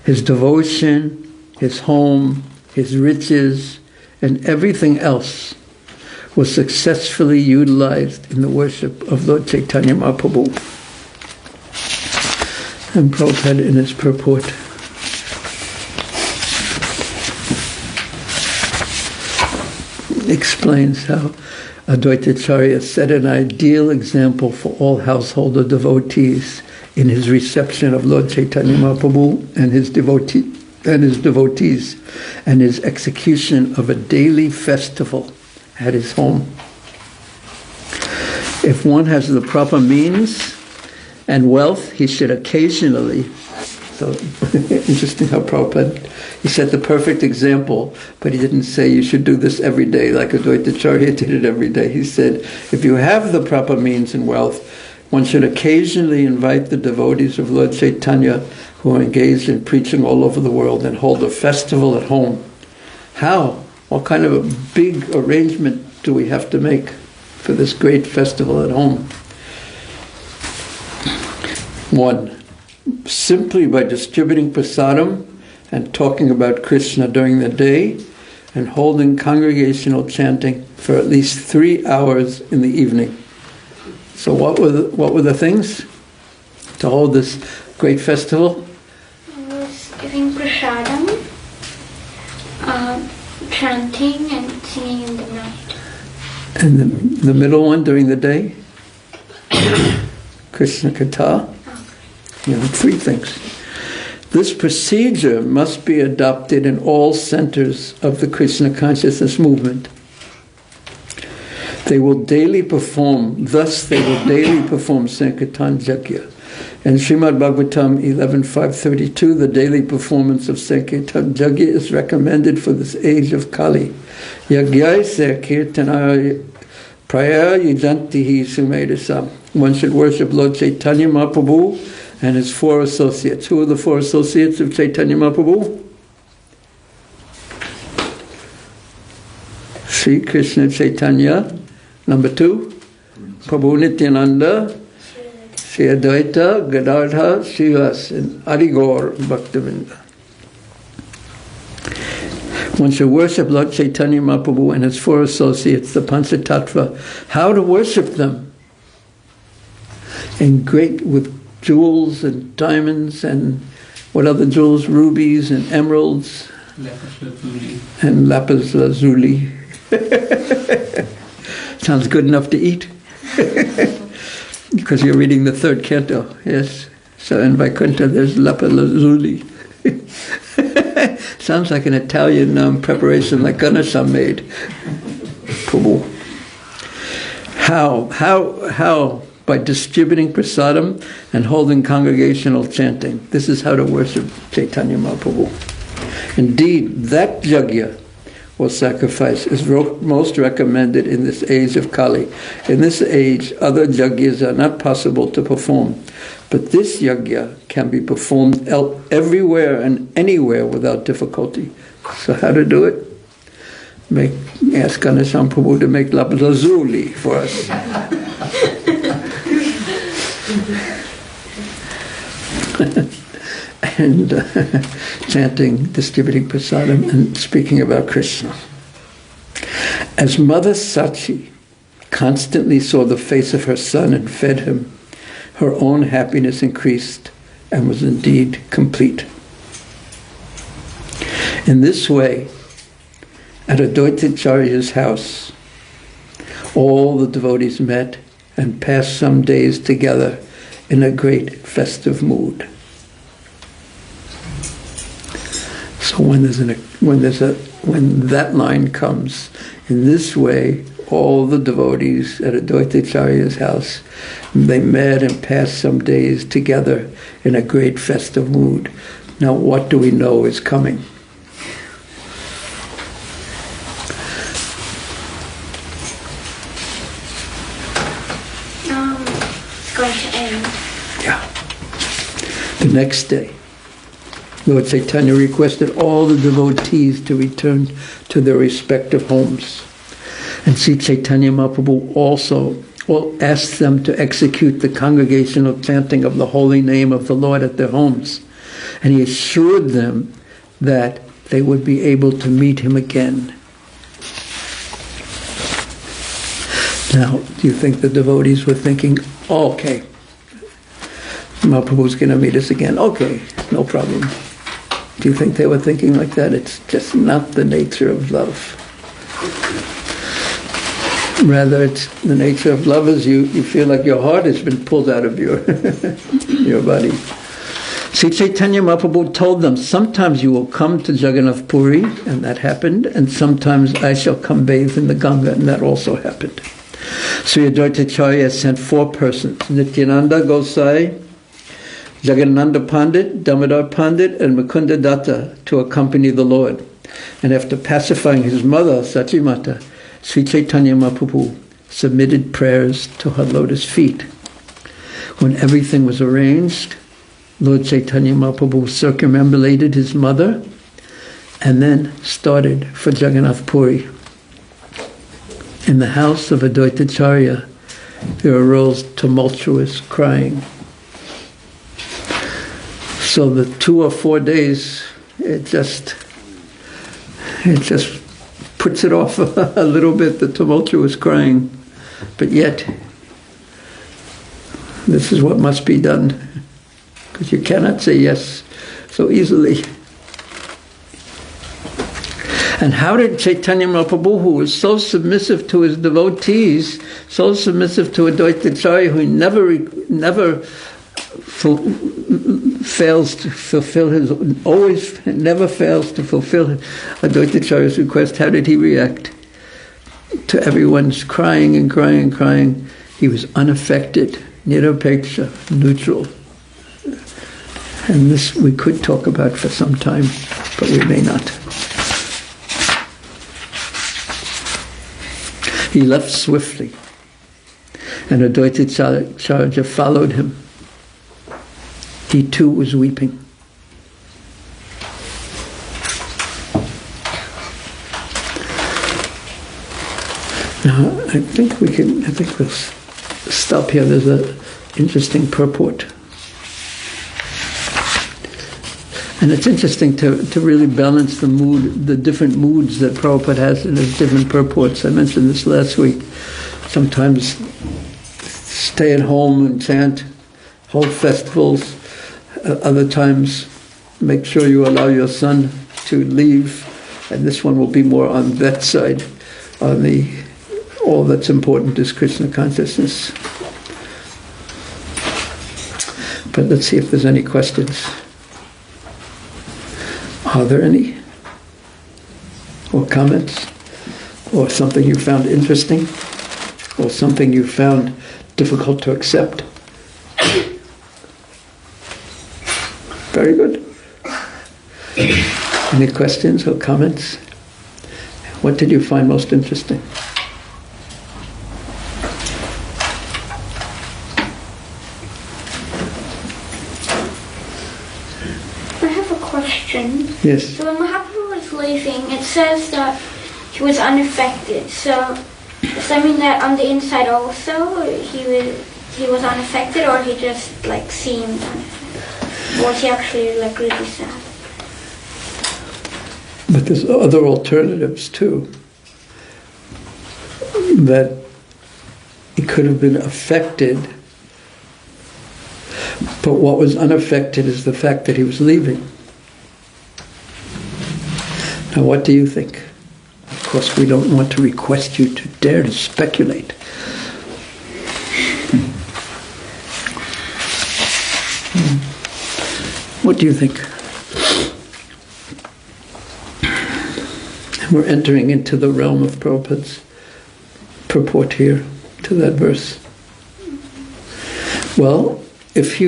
his devotion, his home, his riches, and everything else was successfully utilized in the worship of Lord Caitanya Mahaprabhu. And Prabhupada in his purport explains how Advaita Acharya set an ideal example for all householder devotees in his reception of Lord Caitanya Mahaprabhu and his devotees, and his execution of a daily festival at his home. If one has the proper means and wealth, he should occasionally. So interesting how Prabhupada, he set the perfect example, but he didn't say you should do this every day like Advaita Acharya did it every day. He said, if you have the proper means and wealth, one should occasionally invite the devotees of Lord Chaitanya who are engaged in preaching all over the world and hold a festival at home. How? What kind of a big arrangement do we have to make for this great festival at home? 1. Simply by distributing prasadam and talking about Krishna during the day and holding congregational chanting for at least 3 hours in the evening. So what were the things to hold this great festival? Was giving prasadam, chanting and singing in the night. And the middle one during the day? Krishna Katha. 3 things. This procedure must be adopted in all centers of the Krishna consciousness movement. They will daily perform Sankirtan Yajna. In Srimad Bhagavatam 11.532, the daily performance of Sankirtan Yajna is recommended for this age of Kali. Yagyai Sankirtanaya Praya Yujantihi Sumedasa. One should worship Lord Chaitanya Mahaprabhu and his 4 associates. Who are the 4 associates of Chaitanya Mahaprabhu? Sri Krishna Chaitanya. Number 2, Prabhu Nityananda, Sri Advaita, Gadadhar, Srivas, and Arigor Bhaktivinoda. One should worship Lord Chaitanya Mahaprabhu and his 4 associates, the Panchatattva. How to worship them? With jewels and diamonds and what other jewels? Rubies and emeralds. Lapis lazuli. And lapis lazuli. Sounds good enough to eat. Because you're reading the 3rd canto, yes. So in Vaikuntha there's lapis lazuli. Sounds like an Italian preparation like Ganesha made. Prabhu. How? By distributing prasadam and holding congregational chanting. This is how to worship Chaitanya Mahaprabhu. Indeed, that yajna or sacrifice is most recommended in this age of Kali. In this age, other yajnas are not possible to perform. But this yajna can be performed everywhere and anywhere without difficulty. So how to do it? Ask Ganesham Prabhu to make lapis lazuli for us. And chanting, distributing prasadam, and speaking about Krishna. As Mother Sachi constantly saw the face of her son and fed him, her own happiness increased and was indeed complete. In this way, at Advaitacharya's house, all the devotees met and passed some days together in a great festive mood. So when that line comes, in this way, all the devotees at Advaitacharya's house, they met and passed some days together in a great festive mood. Now, what do we know is coming? It's going to end. Yeah. The next day, Lord Chaitanya requested all the devotees to return to their respective homes. And Sri Chaitanya Mahaprabhu also asked them to execute the congregational chanting of the holy name of the Lord at their homes. And he assured them that they would be able to meet him again. Now, do you think the devotees were thinking, oh, okay, Mahaprabhu's going to meet us again. Okay, no problem. Do you think they were thinking like that? It's just not the nature of love. Rather, it's the nature of love is you feel like your heart has been pulled out of your body. Sri Chaitanya Mahaprabhu told them, sometimes you will come to Jagannath Puri, and that happened, and sometimes I shall come bathe in the Ganga, and that also happened. Sri Advaitacharya sent 4 persons, Nityananda Gosai, Jagannanda Pandit, Damodar Pandit, and Mukunda Datta to accompany the Lord. And after pacifying his mother, Sachimata, Sri Chaitanya Mahaprabhu submitted prayers to her lotus feet. When everything was arranged, Lord Chaitanya Mahaprabhu circumambulated his mother and then started for Jagannath Puri. In the house of Advaitacharya, there arose tumultuous crying. So the 2 or 4 days, it just puts it off a little bit, the tumultuous crying. But yet, this is what must be done, because you cannot say yes so easily. And how did Chaitanya Mahaprabhu, who was so submissive to his devotees, so submissive to Advaitacharya, who never fails to fulfill never fails to fulfill Advaitacharya's request, how did he react to everyone's crying and crying and crying, he was unaffected, nirapeksha, neutral. And this we could talk about for some time, but we may not. He left swiftly, and Advaita Acharya followed him. He too was weeping. Now, I think we'll stop here. There's an interesting purport. And it's interesting to really balance the mood, the different moods that Prabhupada has in his different purports. I mentioned this last week. Sometimes stay at home and chant, hold festivals. Other times make sure you allow your son to leave. And this one will be more on that side, on the all that's important is Krishna consciousness. But let's see if there's any questions. Are there any? Or comments? Or something you found interesting? Or something you found difficult to accept? Very good. Any questions or comments? What did you find most interesting? Yes. So when Mahaprabhu was leaving, it says that he was unaffected. So does that mean that on the inside also he was unaffected, or he just like seemed unaffected? Or was he actually like really sad? But there's other alternatives too. That he could have been affected, but what was unaffected is the fact that he was leaving. Now, what do you think? Of course, we don't want to request you to dare to speculate. What do you think? We're entering into the realm of Prabhupada's purport here to that verse. Well, if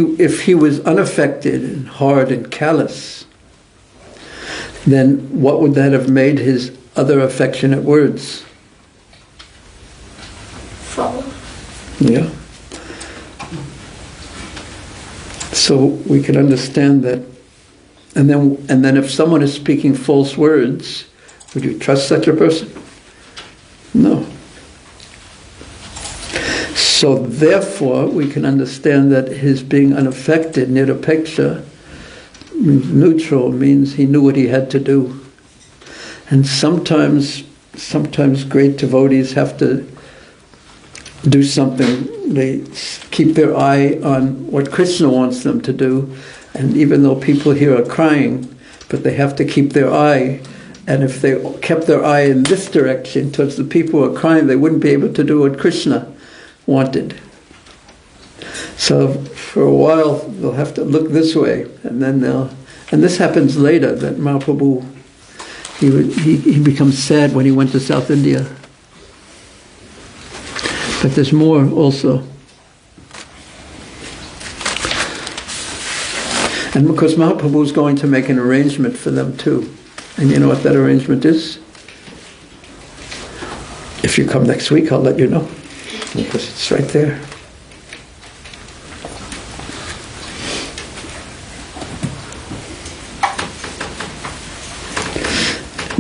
he was unaffected and hard and callous, then what would that have made his other affectionate words? Full. Yeah. So we can understand that. And then if someone is speaking false words, would you trust such a person? No. So therefore, we can understand that his being unaffected, nirapeksha, means neutral, means he knew what he had to do. And sometimes great devotees have to do something. They keep their eye on what Krishna wants them to do. And even though people here are crying, but they have to keep their eye. And if they kept their eye in this direction towards the people who are crying, they wouldn't be able to do what Krishna wanted. So for a while they'll have to look this way, and then and this happens later, that Mahaprabhu, he becomes sad when he went to South India. But there's more also. And because Mahaprabhu is going to make an arrangement for them too. And you know what that arrangement is? If you come next week, I'll let you know. Because it's right there.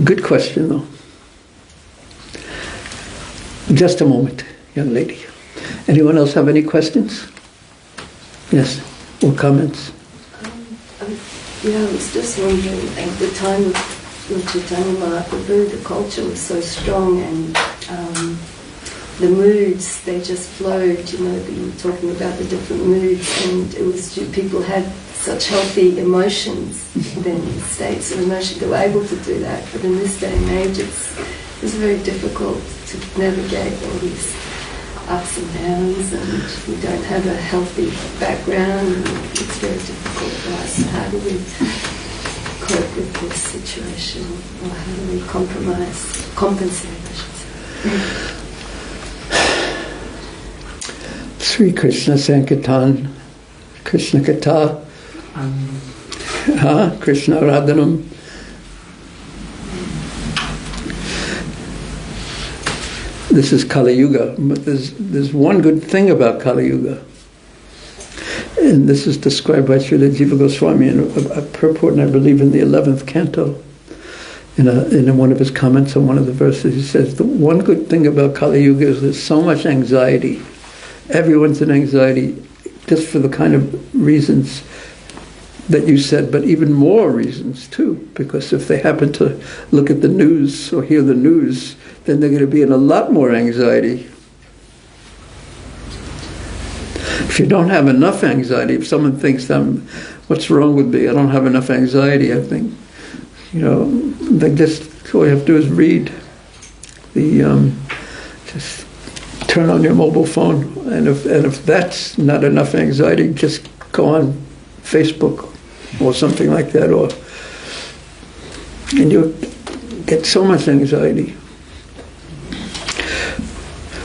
Good question, though. Just a moment, young lady. Anyone else have any questions? Yes, or comments? Yeah, I was just wondering, at the time of Caitanya Mahaprabhu, the culture was so strong, and the moods, they just flowed, you were talking about the different moods, and it was, people had such healthy emotions, then states of emotion, they were able to do that. But in this day and age, it's very difficult to navigate all these ups and downs, and we don't have a healthy background, and it's very difficult for us. How do we cope with this situation, or how do we compensate, I should say? Sri Krishna Sankirtan, Krishna Katha, Krishna Radhanam. This is Kali Yuga, but there's one good thing about Kali Yuga. And this is described by Srila Jiva Goswami in a purport, I believe, in the 11th canto. In one of his comments on one of the verses, he says, the one good thing about Kali Yuga is there's so much anxiety. Everyone's in anxiety just for the kind of reasons that you said, but even more reasons too, because if they happen to look at the news or hear the news, then they're going to be in a lot more anxiety. If you don't have enough anxiety, if someone thinks, what's wrong with me? I don't have enough anxiety, I think. Just all you have to do is read just turn on your mobile phone, and if that's not enough anxiety, just go on Facebook or something like that, and you get so much anxiety.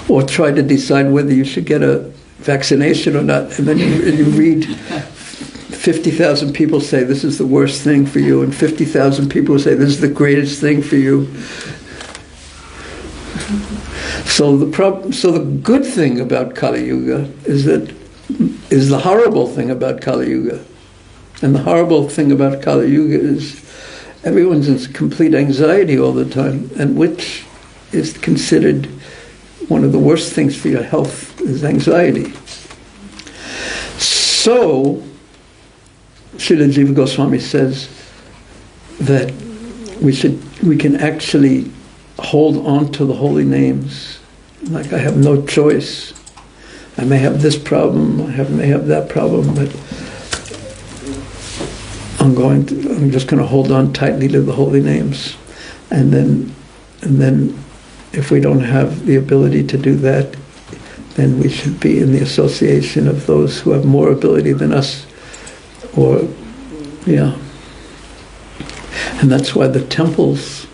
Or try to decide whether you should get a vaccination or not, and then you read 50,000 people say this is the worst thing for you, and 50,000 people say this is the greatest thing for you. So the good thing about Kali Yuga is the horrible thing about Kali Yuga. And the horrible thing about Kali Yuga is everyone's in complete anxiety all the time, and which is considered one of the worst things for your health is anxiety. So Srila Jiva Goswami says that we can actually hold on to the holy names. Like, I have no choice. I may have this problem, may have that problem, but I'm just going to hold on tightly to the holy names. And then if we don't have the ability to do that, then we should be in the association of those who have more ability than us. And that's why the temples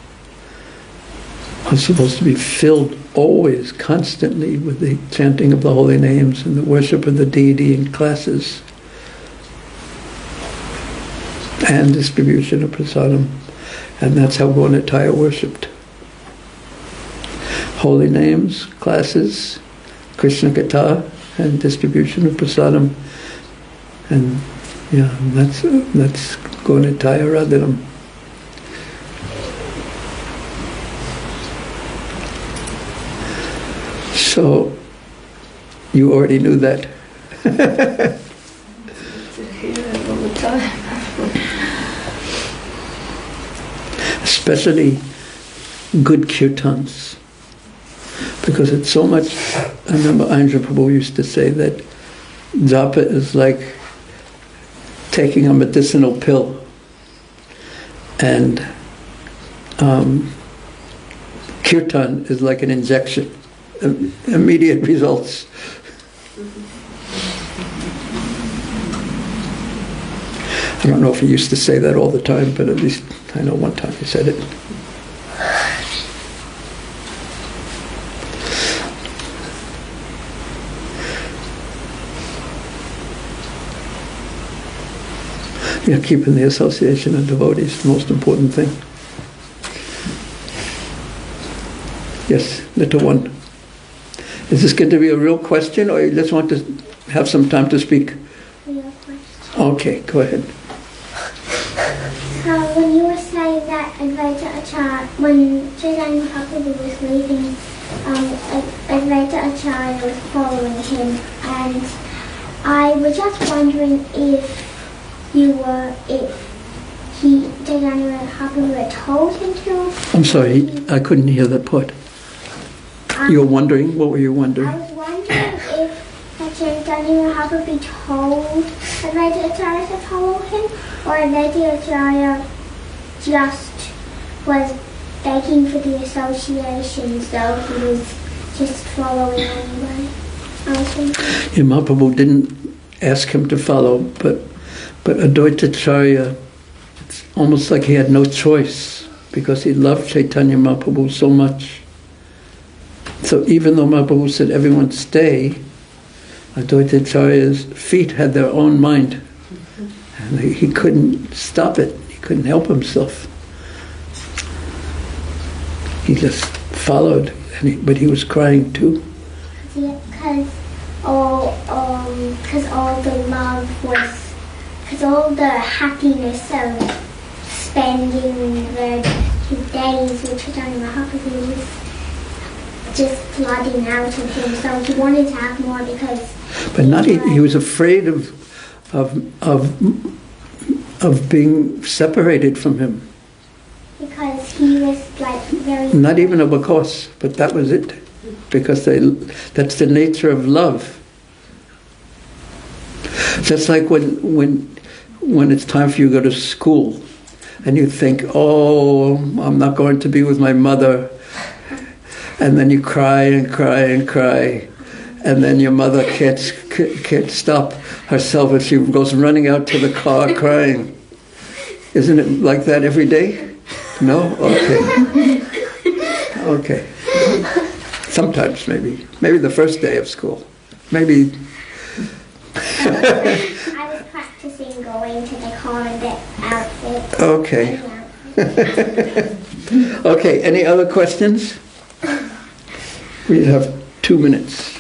are supposed to be filled always, constantly, with the chanting of the holy names and the worship of the deity in classes and distribution of prasadam. And that's how Gaunataya worshipped. Holy names, classes, Krishna Katha, and distribution of prasadam. And that's Gaunataya Radhanam. So, you already knew that. Hear that all the time. Especially good kirtans. Because it's so much, I remember Andhra Prabhu used to say that japa is like taking a medicinal pill, and kirtan is like an injection, immediate results. I don't know if he used to say that all the time, but at least I know one time he said it. Yeah, keeping the association of devotees, the most important thing. Yes, little one. Is this going to be a real question, or you just want to have some time to speak? Real question. Okay, go ahead. When you were saying that Advaita Acharya, when Chaitanya Mahaprabhu was leaving, Advaita Acharya was following him, and I was just wondering if Chaitanya Mahaprabhu had told him to. I'm sorry, I couldn't hear that part. You were wondering? What were you wondering? I was wondering if Chaitanya Mahaprabhu told Advaita Acharya to follow him, or Advaita Acharya just was begging for the association, so he was just following anyway. I was thinking. Yeah, Mahaprabhu didn't ask him to follow, but Advaita Acharya, it's almost like he had no choice, because he loved Chaitanya Mahaprabhu so much. So even though Mahaprabhu said, everyone stay, Advaita Acharya's feet had their own mind. And he couldn't stop it. He couldn't help himself. He just followed, but he was crying too. Because all the love was, because all the happiness of spending his days with Chaitanya Mahaprabhu was just flooding out of him. So he wanted to have more because. But he was afraid of being separated from him. Because he was like very. Not even a because, but that was it. Because that's the nature of love. Just like when it's time for you to go to school, and you think, oh, I'm not going to be with my mother, and then you cry and cry and cry, and then your mother can't stop herself, and she goes running out to the car crying. Isn't it like that every day? No? Okay. Okay. Sometimes, maybe. Maybe the first day of school. Maybe. I was practicing going to the car in the outfit. Okay. Okay, any other questions? We have 2 minutes.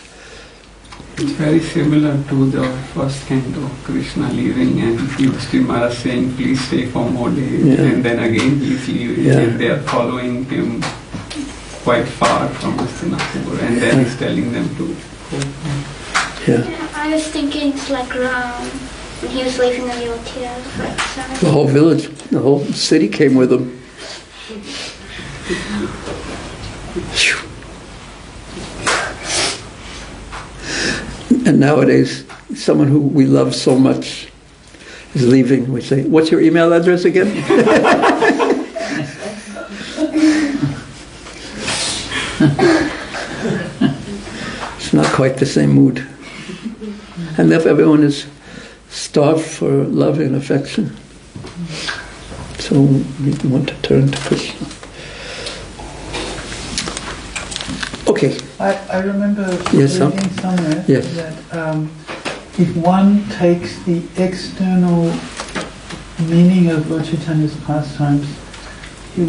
It's very similar to the first canto, Krishna leaving and Yudhishthira Maharaj saying, please stay for more days. Yeah. And then again he's leaving and they are following him quite far from Hastinapur. And then he's telling them to go. Yeah. I was thinking it's like Ram when he was leaving Ayodhya. The whole village, the whole city came with him. And nowadays, someone who we love so much is leaving. We say, what's your email address again? It's not quite the same mood. And if everyone is starved for love and affection, so we want to turn to Krishna. Okay. I remember Yes, reading somewhere yes. that if one takes the external meaning of Lord Chaitanya's pastimes, he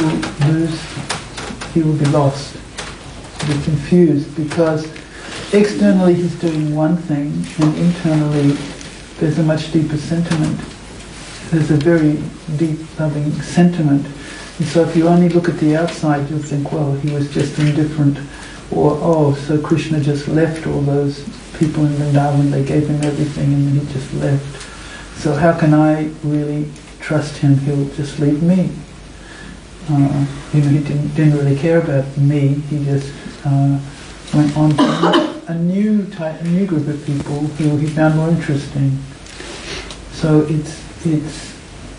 will be lost, be confused, because externally he's doing one thing and internally there's a much deeper sentiment. There's a very deep loving sentiment. And so if you only look at the outside, you'll think, well, he was just indifferent. Or, oh, so Krishna just left all those people in Vrindavan, they gave him everything and then he just left. So how can I really trust him? He'll just leave me. He didn't really care about me. He just went on to a new group of people who he found more interesting. So it's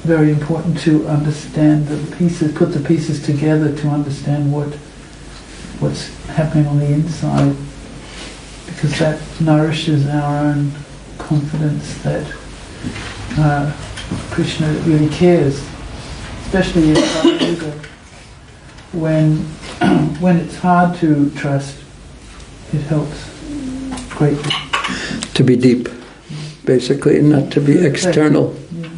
very important to understand the pieces, put the pieces together to understand what's happening on the inside, because that nourishes our own confidence that Krishna really cares, especially in Kali Yuga, when it's hard to trust. It helps greatly. To be deep, basically, and not to be external. Yeah.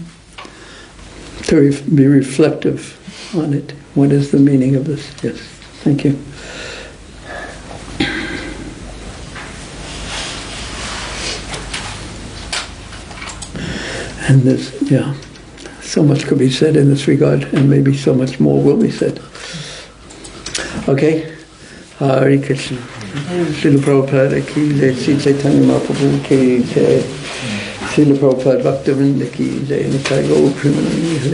To be reflective on it. What is the meaning of this? Yes, thank you. And there's, so much could be said in this regard, and maybe so much more will be said. Okay? Hare Krishna. Srila Prabhupada ki jai, Sri Caitanya Mahaprabhu ki jai, Srila Prabhupada Bhaktivinoda ki jai, Nitai Gaur Premanandi Hare